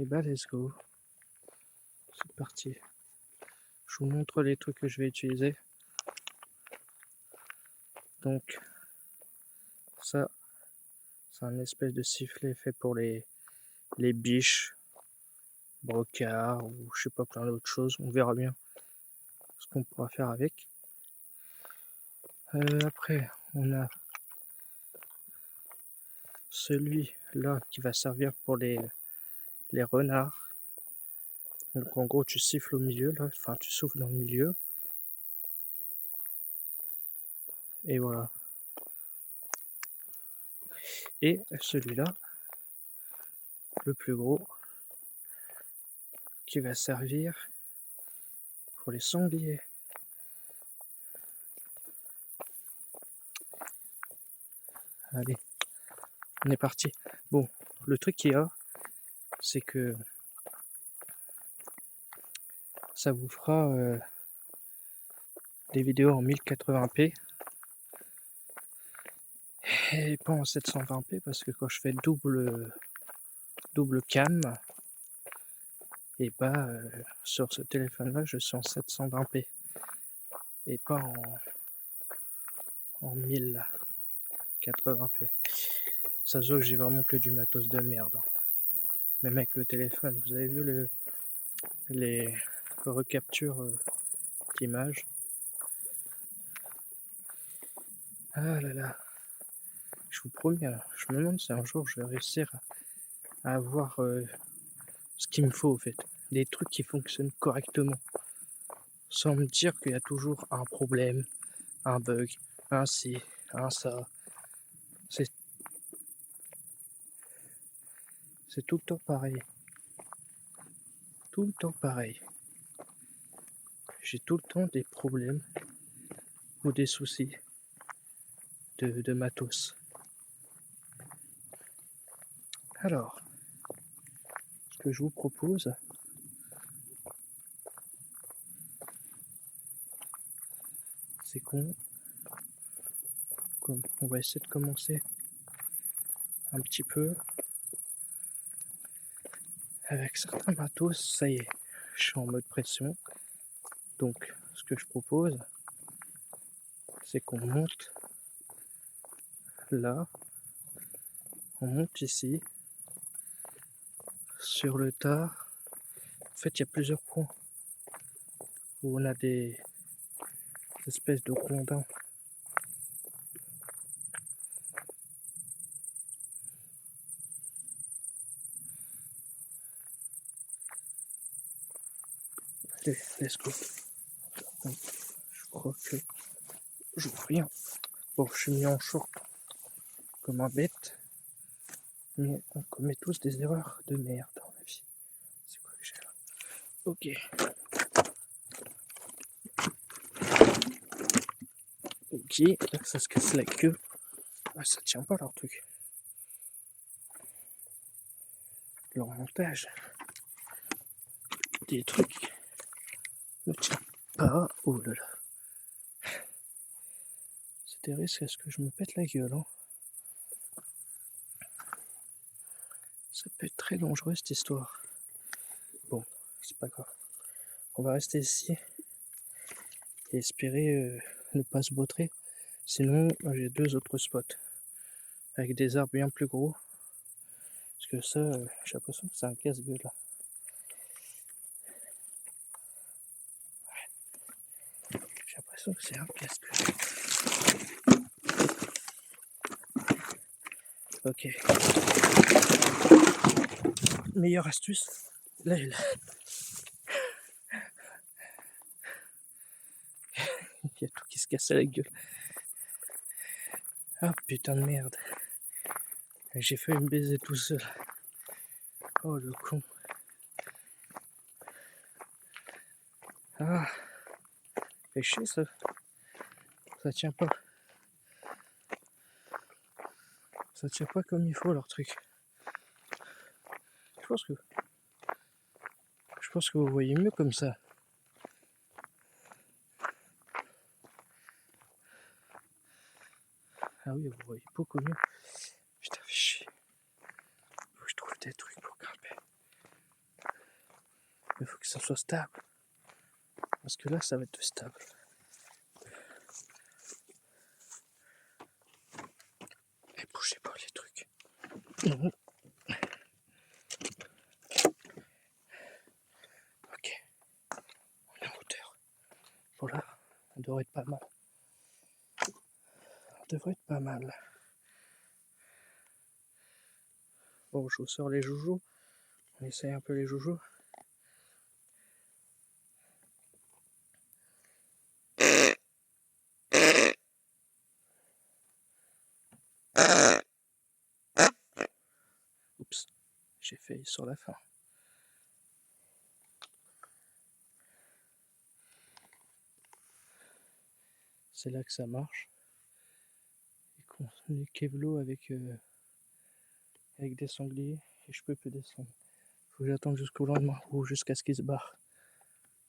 Et bah let's go. C'est parti. Je vous montre les trucs que je vais utiliser. Donc ça, c'est un espèce de sifflet fait pour les biches, brocards ou je sais pas plein d'autres choses. On verra bien ce qu'on pourra faire avec. Après, on a celui-là qui va servir pour les renards. Donc en gros, tu siffles au milieu, là, enfin tu souffles dans le milieu. Et voilà. Et celui-là, le plus gros, qui va servir pour les sangliers. Allez, on est parti. Bon, le truc qu'il y a, c'est que ça vous fera des vidéos en 1080p et pas en 720p parce que quand je fais double cam, et bah sur ce téléphone là je suis en 720p et pas en 1080p. Ça se voit que j'ai vraiment que du matos de merde. Même avec le téléphone, vous avez vu les recaptures d'images. Ah là là, je vous promets, je me demande si un jour je vais réussir à avoir ce qu'il me faut au fait. Des trucs qui fonctionnent correctement. Sans me dire qu'il y a toujours un problème, un bug, un ci, un ça. C'est tout le temps pareil. Tout le temps pareil. J'ai tout le temps des problèmes ou des soucis de matos. Alors, ce que je vous propose, c'est qu'on va essayer de commencer un petit peu avec certains matos. Ça y est, je suis en mode pression. Donc, ce que je propose, c'est qu'on monte là, on monte ici, sur le tas. En fait, il y a plusieurs points où on a des espèces de rondins. Allez, let's go. Je crois que je vois rien. Bon, je suis mis en short comme un bête, mais on commet tous des erreurs de merde dans la vie. C'est quoi que j'ai là? Ok. Ok, là ça se casse la queue. Ah, ça tient pas leur truc. Leur montage des trucs ne tient pas. Oh là là. C'était risque à ce que je me pète la gueule. Hein. Ça peut être très dangereux cette histoire. Bon, c'est pas grave. On va rester ici et espérer ne pas se vautrer. Sinon, j'ai deux autres spots avec des arbres bien plus gros. Parce que ça, j'ai l'impression que c'est un casse-gueule là. J'ai l'impression que c'est un casse-gueule. Ok. Meilleure astuce. Là, il y a tout qui se casse à la gueule. Ah putain de merde. J'ai failli me baiser tout seul. Oh le con. Ah. Fait chier ça. Ça tient pas. Ça tient pas comme il faut leur truc. Je pense que vous voyez mieux comme ça. Ah oui, vous voyez beaucoup mieux. Putain, fait chier. Faut que je trouve des trucs pour grimper. Il faut que ça soit stable. Parce que là, ça va être stable. Et bougez pas les trucs. Ok. On est en hauteur. Voilà. On devrait être pas mal. On devrait être pas mal. Bon, je vous sors les joujoux. On essaye un peu les joujoux. Oups, j'ai failli sur la fin. C'est là que ça marche. Et qu'on est kevlo avec des sangliers et je peux plus descendre. Faut que j'attende jusqu'au lendemain ou jusqu'à ce qu'ils se barrent.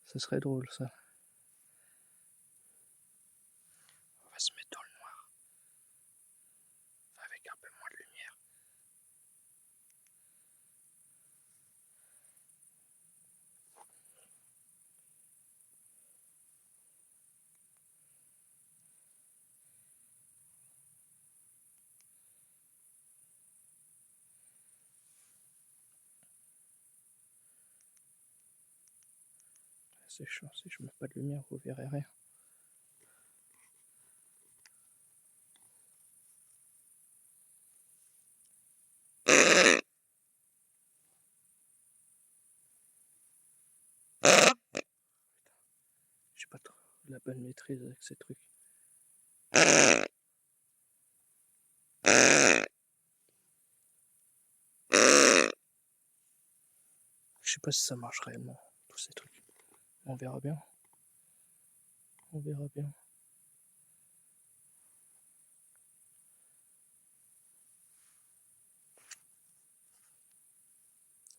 Ça serait drôle ça. On va se mettre dans le noir. Avec un peu moins de lumière. C'est chiant, si je mets pas de lumière, vous verrez rien. J'ai pas trop la bonne maîtrise avec ces trucs. Je sais pas si ça marche réellement, tous ces trucs. On verra bien. On verra bien.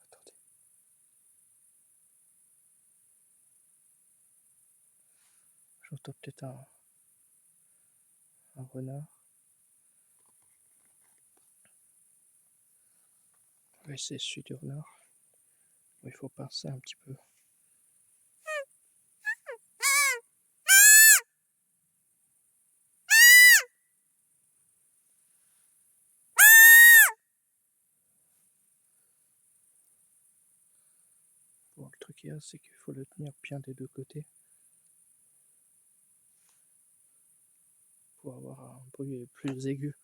Attendez. J'entends peut-être un renard. On va essayer celui du renard. Il faut passer un petit peu. Bon, le truc qu'il y a, c'est qu'il faut le tenir bien des deux côtés pour avoir un bruit plus aigu.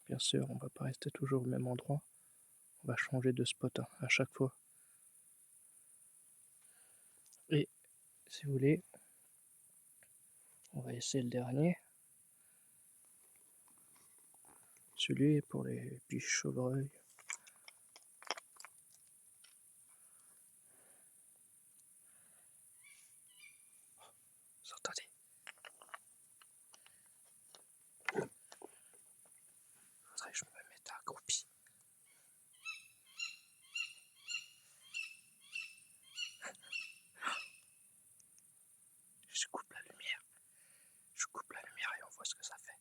Bien sûr, on va pas rester toujours au même endroit. On va changer de spot à chaque fois. Et si vous voulez, on va essayer le dernier. Celui pour les biches chevreuils. Vous entendez? Faudrait que je me mette accroupi. Je coupe la lumière. Je coupe la lumière et on voit ce que ça fait.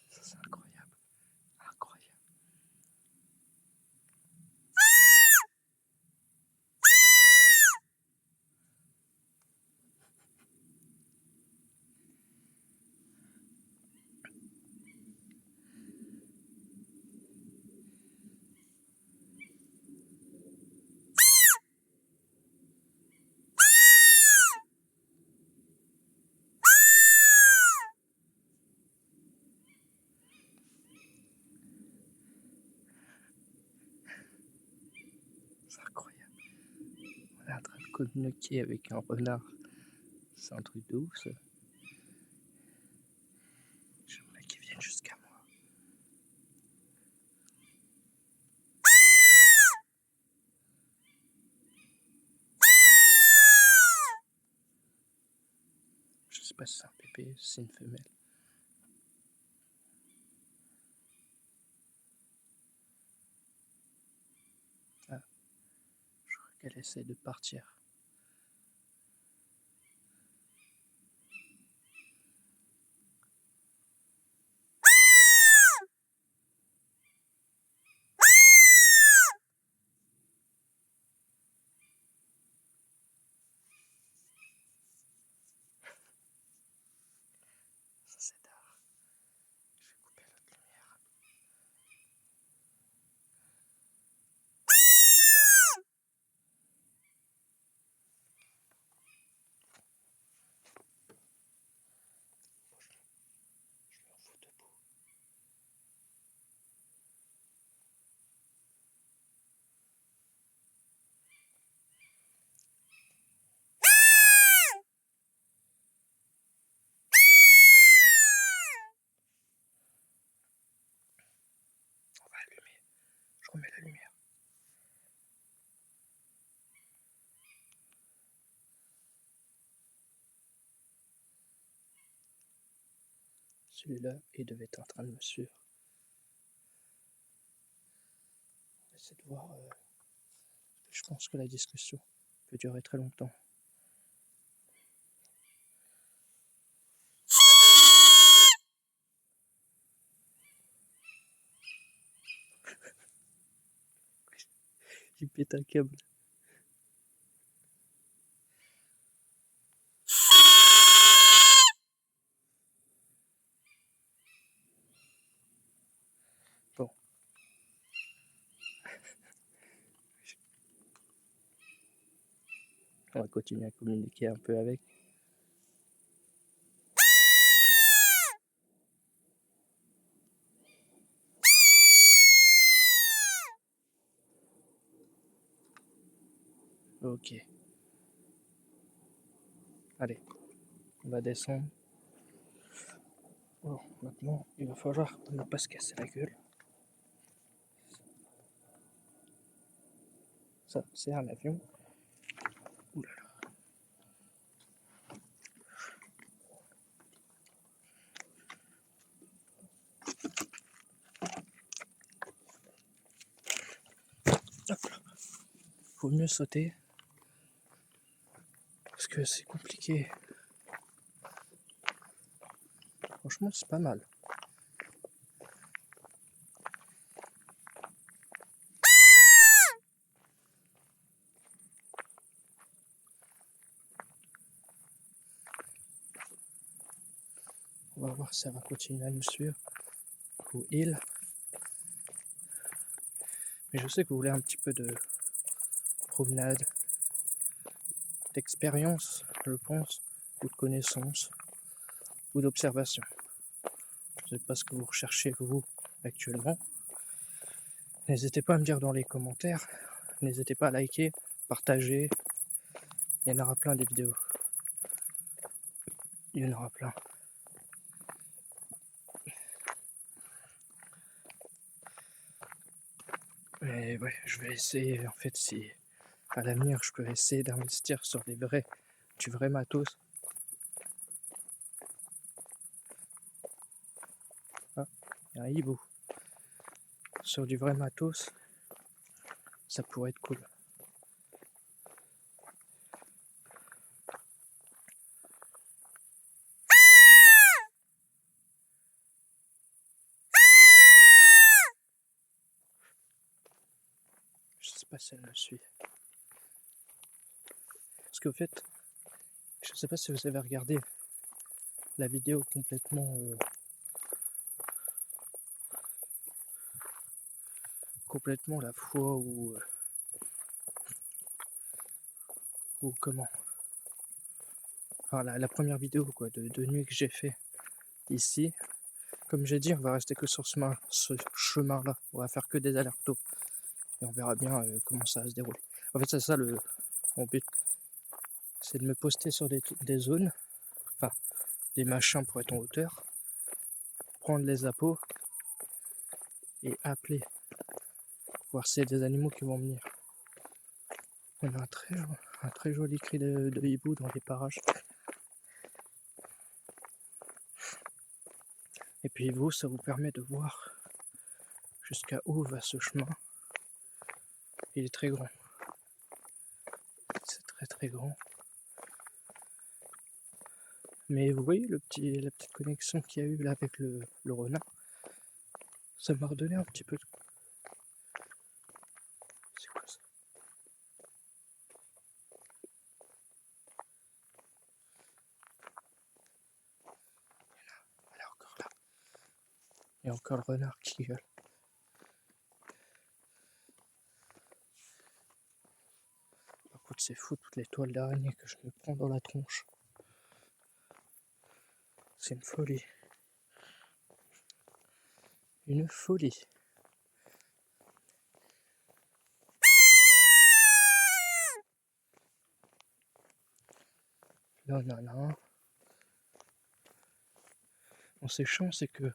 Ça, c'est incroyable. Incroyable. C'est incroyable. On est en train de communiquer avec un renard. C'est un truc de ouf ça. J'aimerais qu'ils viennent jusqu'à moi. Je sais pas si c'est un pépé, si c'est une femelle. Ah, je crois qu'elle essaie de partir. Ça c'est tard. Je vais couper l'autre lumière. Je me fous debout. On va allumer. Je remets la lumière. Celui-là, il devait être en train de me suivre. On va essayer de voir. Je pense que la discussion peut durer très longtemps. Il pète un câble. Bon. On va continuer à communiquer un peu avec. Ok. Allez, on va descendre. Bon, maintenant, il va falloir ne pas se casser la gueule. Ça, c'est un avion. Ouh là là. Hop là. Faut mieux sauter. Parce que c'est compliqué. Franchement, c'est pas mal. On va voir si ça va continuer à nous suivre. Ou il. Mais je sais que vous voulez un petit peu de promenade, d'expérience, je pense, ou de connaissance, ou d'observation. Je ne sais pas ce que vous recherchez vous actuellement. N'hésitez pas à me dire dans les commentaires. N'hésitez pas à liker, partager. Il y en aura plein des vidéos. Il y en aura plein. Mais ouais, je vais essayer, en fait, si à l'avenir je peux essayer d'investir sur du vrai matos. Ah, il y a un hibou. Sur du vrai matos, ça pourrait être cool. Je sais pas si elle me suit. Parce qu'au fait, je sais pas si vous avez regardé la vidéo complètement la fois ou comment. Enfin, la première vidéo quoi, de nuit que j'ai fait ici. Comme j'ai dit, on va rester que sur ce chemin-là. On va faire que des allers-retours. Et on verra bien comment ça va se dérouler. En fait, c'est ça mon but. c'est de me poster sur des zones, enfin des machins pour être en hauteur, prendre les appos et appeler, voir s'il y a des animaux qui vont venir. On a un très joli cri de hibou dans les parages. Et puis vous, ça vous permet de voir jusqu'à où va ce chemin. Il est très grand. C'est très très grand. Mais vous voyez la petite connexion qu'il y a eu là avec le renard. Ça m'a redonné un petit peu de... C'est quoi ça? Elle est encore là. Il y a encore le renard qui gueule. Par contre c'est fou toutes les toiles d'araignée que je me prends dans la tronche. C'est une folie. Une folie. Non, non, non. Bon, c'est chiant, c'est que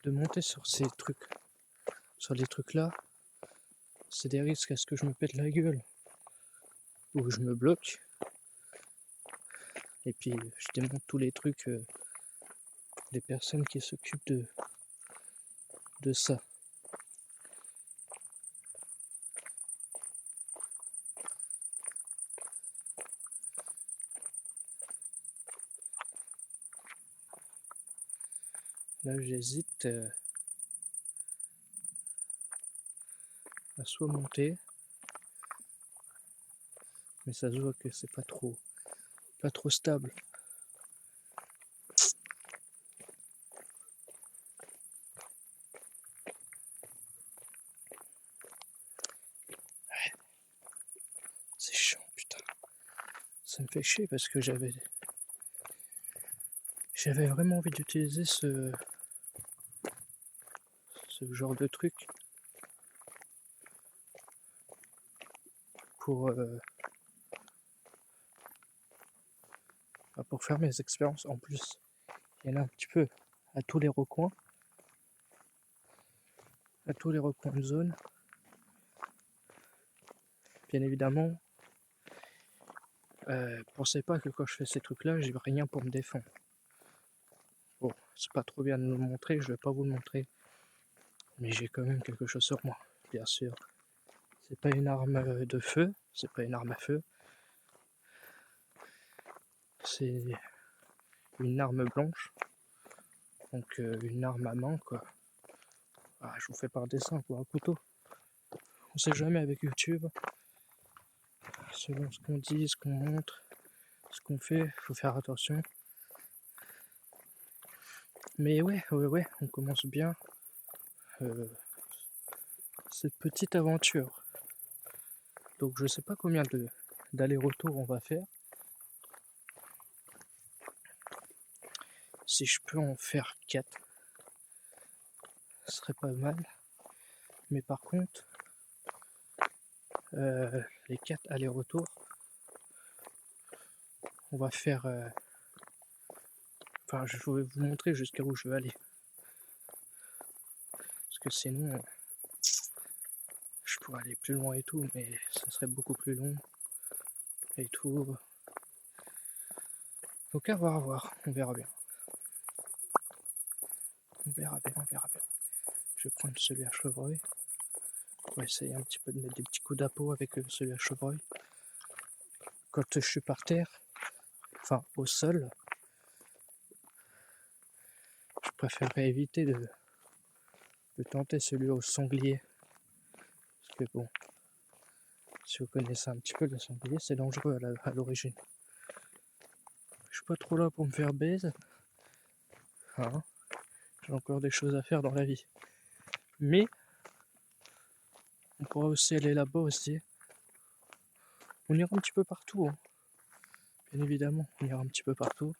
de monter sur ces trucs, sur les trucs là, c'est des risques à ce que je me pète la gueule ou que je me bloque. Et puis je démonte tous les trucs des personnes qui s'occupent de ça. Là j'hésite à soit monter, mais ça se voit que c'est pas trop stable. Ouais. C'est chiant, putain. Ça me fait chier parce que j'avais vraiment envie d'utiliser ce genre de truc pour faire mes expériences. En plus, il y en a un petit peu à tous les recoins, de zone. Bien évidemment, pensez pas que quand je fais ces trucs là, j'ai rien pour me défendre. Bon, c'est pas trop bien de me le montrer, je vais pas vous le montrer, mais j'ai quand même quelque chose sur moi, bien sûr. C'est pas une arme de feu, c'est pas une arme à feu, c'est une arme blanche, donc une arme à main quoi. Ah, je vous fais par dessin quoi, un couteau. On sait jamais avec YouTube, selon ce qu'on dit, ce qu'on montre, ce qu'on fait, faut faire attention. Mais ouais, on commence bien cette petite aventure. Donc je sais pas combien d'aller-retour on va faire. Si je peux en faire 4, ce serait pas mal. Mais par contre, les 4 allers-retours, on va faire... Enfin, je vais vous montrer jusqu'à où je veux aller. Parce que sinon, je pourrais aller plus loin et tout, mais ça serait beaucoup plus long. Et tout. Donc à voir, on verra bien. On verra bien. Je vais prendre celui à chevreuil. On va essayer un petit peu de mettre des petits coups d'appôt avec celui à chevreuil. Quand je suis par terre, enfin au sol, je préférerais éviter de tenter celui au sanglier. Parce que bon, si vous connaissez un petit peu le sanglier, c'est dangereux à l'origine. Je suis pas trop là pour me faire baise. Hein, j'ai encore des choses à faire dans la vie. Mais on pourra aussi aller là-bas aussi. On ira un petit peu partout. Hein. Bien évidemment, on ira un petit peu partout.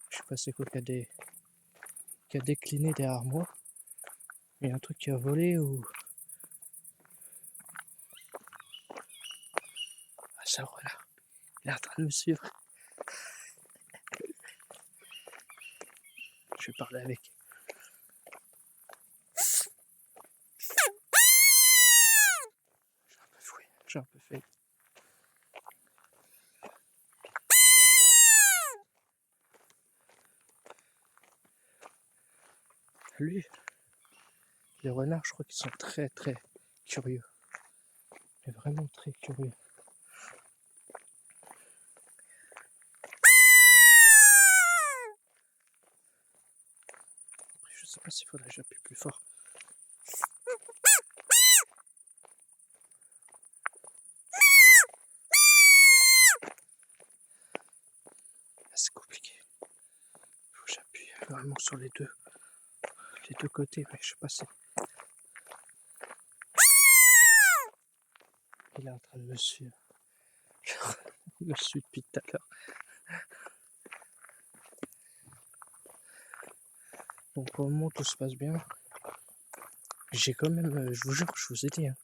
Je sais pas c'est quoi qui a décliné derrière moi. Il y a un truc qui a volé ou... Ah, ça voilà. Il est en train de me suivre. Je vais parler avec. J'ai un peu fouillé, j'ai un peu fait. Lui, les renards, je crois qu'ils sont très très curieux. Mais vraiment très curieux. Après, je sais pas s'il faudrait que j'appuie plus fort. Ah, c'est compliqué. Il faut que j'appuie vraiment sur les deux côtés, mais je sais pas si. Il est en train de me suivre. Il me suit depuis tout à l'heure. Donc pour le moment tout se passe bien. J'ai quand même, je vous jure, je vous ai dit, hein.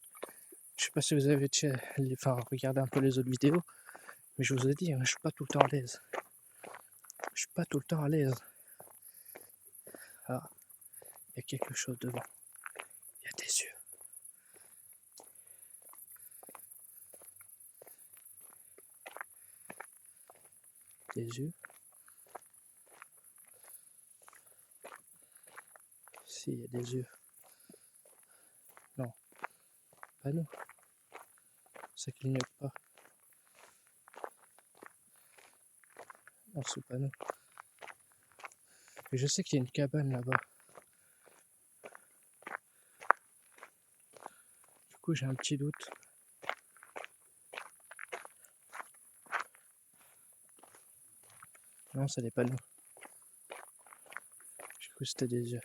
Je sais pas si vous avez regardé un peu les autres vidéos, mais je vous ai dit, hein, je suis pas tout le temps à l'aise. Je suis pas tout le temps à l'aise. Ah, il y a quelque chose devant. Il y a des yeux. Des yeux. Si, il y a des yeux. Non, pas nous. Ça clignote pas. Non, c'est pas nous. Et je sais qu'il y a une cabane là-bas. Du coup, j'ai un petit doute. Non, ça n'est pas nous. J'ai cru que c'était des yeux.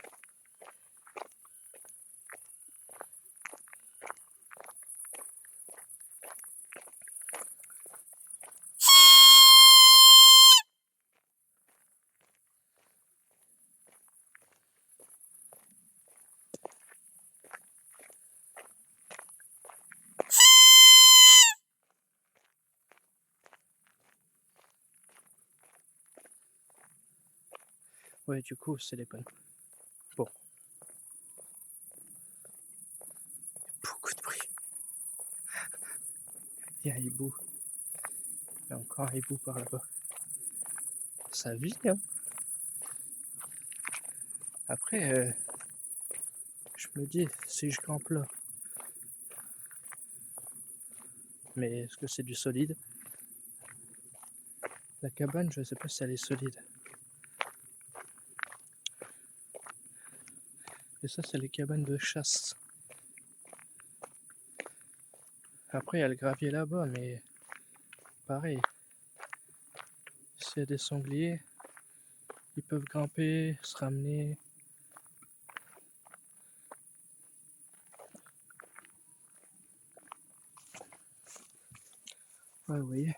Ouais, du coup, c'est les panneaux. Bon. Beaucoup de bruit. Il y a un hibou. Il y a encore un hibou par là-bas. Ça vit, hein. Après, je me dis, si je campe là, mais est-ce que c'est du solide? La cabane, je sais pas si elle est solide. Et ça, c'est les cabanes de chasse. Après, il y a le gravier là-bas, mais pareil. S'il y a des sangliers, ils peuvent grimper, se ramener. Ouais, vous voyez.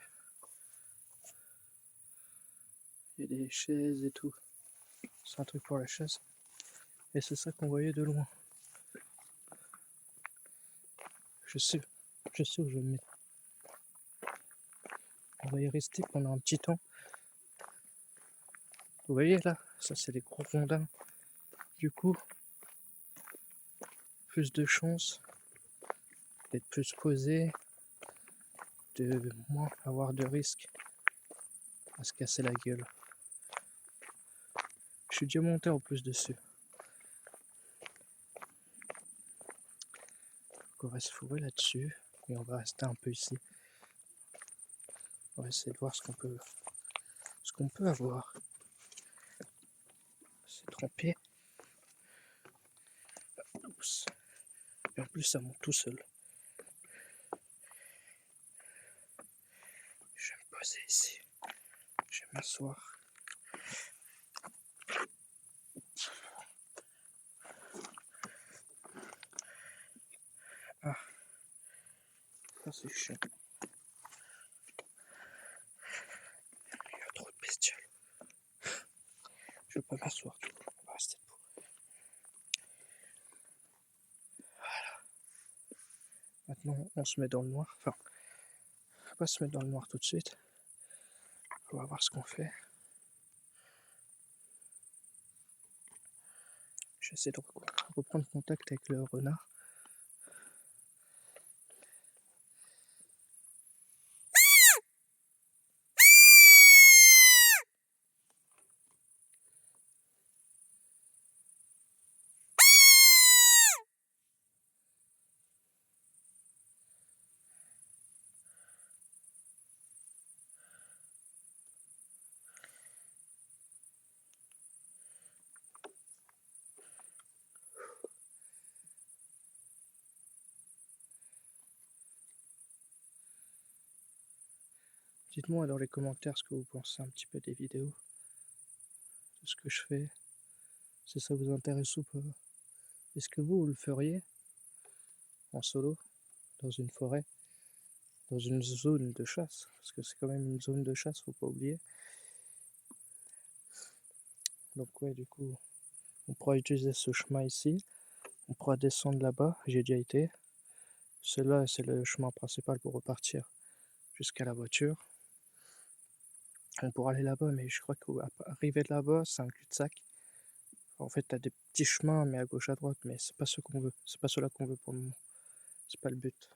Il y a des chaises et tout. C'est un truc pour la chasse. Et c'est ça qu'on voyait de loin. Je sais où je vais me mettre. On va y rester pendant un petit temps. Vous voyez là, ça c'est les gros rondins. Du coup, plus de chances d'être plus posé, de moins avoir de risques à se casser la gueule. Je suis déjà monté en plus dessus. Donc on va se fourrer là-dessus et on va rester un peu ici. On va essayer de voir ce qu'on peut avoir. C'est trempé. Oups. Et en plus ça monte tout seul. Je vais me poser ici. Je vais m'asseoir. Ah, ça c'est chiant. Il y a trop de bestioles. Je vais pas m'asseoir, du coup. On va rester debout. Maintenant, on se met dans le noir. Enfin, on va pas se mettre dans le noir tout de suite. On va voir ce qu'on fait. J'essaie de reprendre contact avec le renard. Dites-moi dans les commentaires ce que vous pensez un petit peu des vidéos, de ce que je fais, si ça vous intéresse ou pas. Est-ce que vous le feriez en solo, dans une forêt, dans une zone de chasse? Parce que c'est quand même une zone de chasse, faut pas oublier. Donc ouais, du coup, on pourra utiliser ce chemin ici. On pourra descendre là-bas, j'ai déjà été. Celui-là, c'est le chemin principal pour repartir jusqu'à la voiture. On pourra aller là-bas, mais je crois qu'arriver là-bas, c'est un cul-de-sac. En fait, t'as des petits chemins, mais à gauche, à droite, mais c'est pas ce qu'on veut. C'est pas cela qu'on veut pour le moment. C'est pas le but.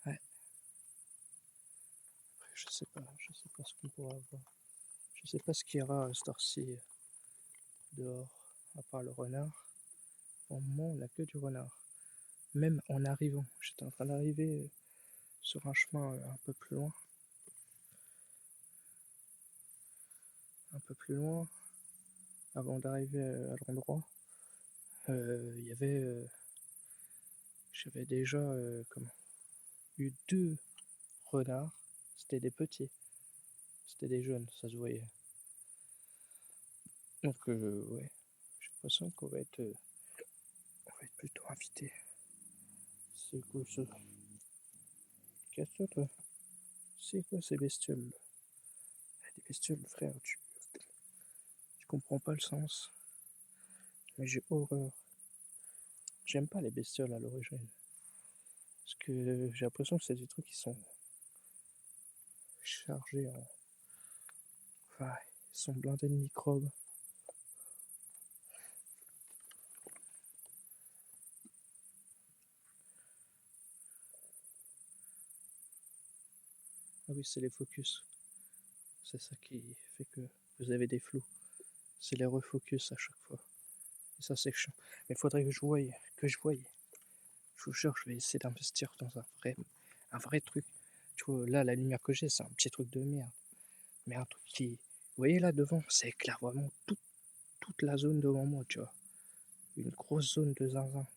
Ouais. Après, je sais pas ce qu'on pourra avoir. Je sais pas ce qu'il y aura à cette heure-ci dehors, à part le renard. Au moment, on n'a que du renard. Même en arrivant, j'étais en train d'arriver sur un chemin un peu plus loin. Un peu plus loin, avant d'arriver à l'endroit, il y avait, j'avais déjà eu 2 renards. C'était des petits, c'était des jeunes, ça se voyait. Donc ouais, j'ai l'impression qu'on va être plutôt invité. C'est quoi ça? Casse-toi toi. C'est quoi ces bestioles? Des bestioles, frère, tu comprends pas le sens. Mais j'ai horreur. J'aime pas les bestioles à l'origine. Parce que j'ai l'impression que c'est des trucs qui sont chargés en. Enfin, ils sont blindés de microbes. Ah oui, c'est les focus. C'est ça qui fait que vous avez des flous. C'est les refocus à chaque fois. Et ça, c'est chiant. Mais il faudrait que je voie. Je vous jure, je vais essayer d'investir dans un vrai truc. Tu vois, là, la lumière que j'ai, c'est un petit truc de merde. Mais un truc qui. Vous voyez là devant, ça éclaire vraiment toute la zone devant moi, tu vois. Une grosse zone de zinzin.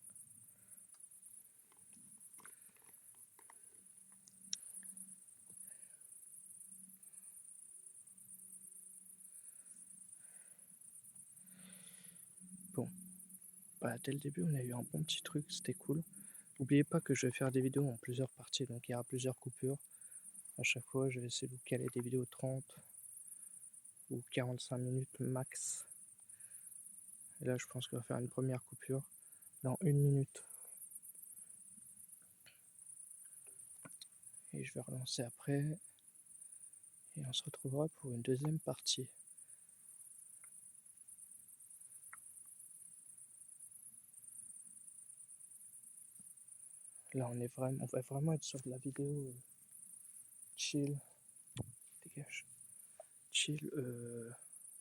Bon, bah, dès le début, on a eu un bon petit truc, c'était cool. N'oubliez pas que je vais faire des vidéos en plusieurs parties, donc il y aura plusieurs coupures. À chaque fois, je vais essayer de vous caler des vidéos de 30 ou 45 minutes max. Et là, je pense qu'on va faire une première coupure dans 1 minute. Et je vais relancer après. Et on se retrouvera pour une deuxième partie. Là, on va vraiment être sur de la vidéo chill. Dégage. Chill.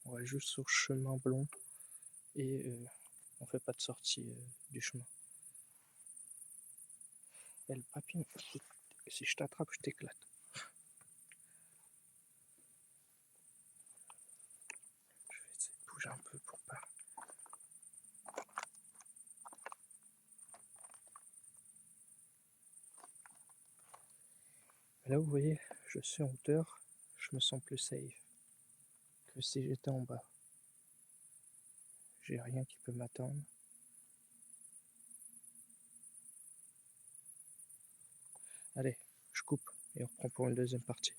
On va juste sur chemin blond. Et on fait pas de sortie du chemin. Et le papier, si je t'attrape, je t'éclate. Je vais essayer de bouger un peu pour pas. Là, vous voyez, je suis en hauteur, je me sens plus safe que si j'étais en bas. J'ai rien qui peut m'attendre. Allez, je coupe et on reprend pour une deuxième partie.